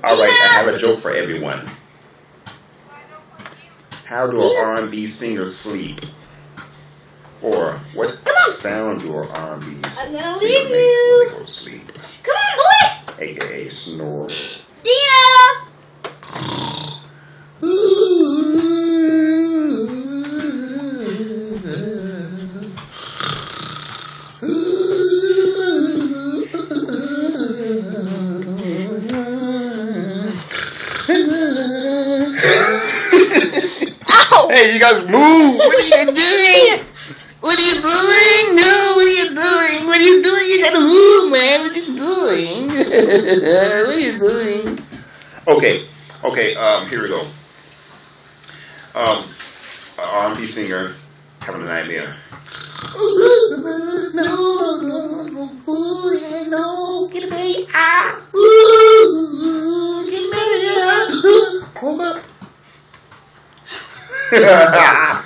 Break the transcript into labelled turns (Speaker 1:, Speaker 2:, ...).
Speaker 1: All right, I have a joke for everyone. How do an R&B singers sleep? Or what sound do an R&B
Speaker 2: I'm gonna
Speaker 1: singer
Speaker 2: leave
Speaker 1: make
Speaker 2: you.
Speaker 1: when they go to sleep?
Speaker 2: Come on, boy.
Speaker 1: AKA snore.
Speaker 2: Dina. Ow.
Speaker 1: Hey, you guys move!
Speaker 3: What are you doing? What are you doing? No, what are you doing? What are you doing? You gotta move, man. What are you doing? What are you doing?
Speaker 1: Okay, here we go. An R&B singer having a nightmare.
Speaker 3: No, get away. Ah. Get away.
Speaker 1: Ha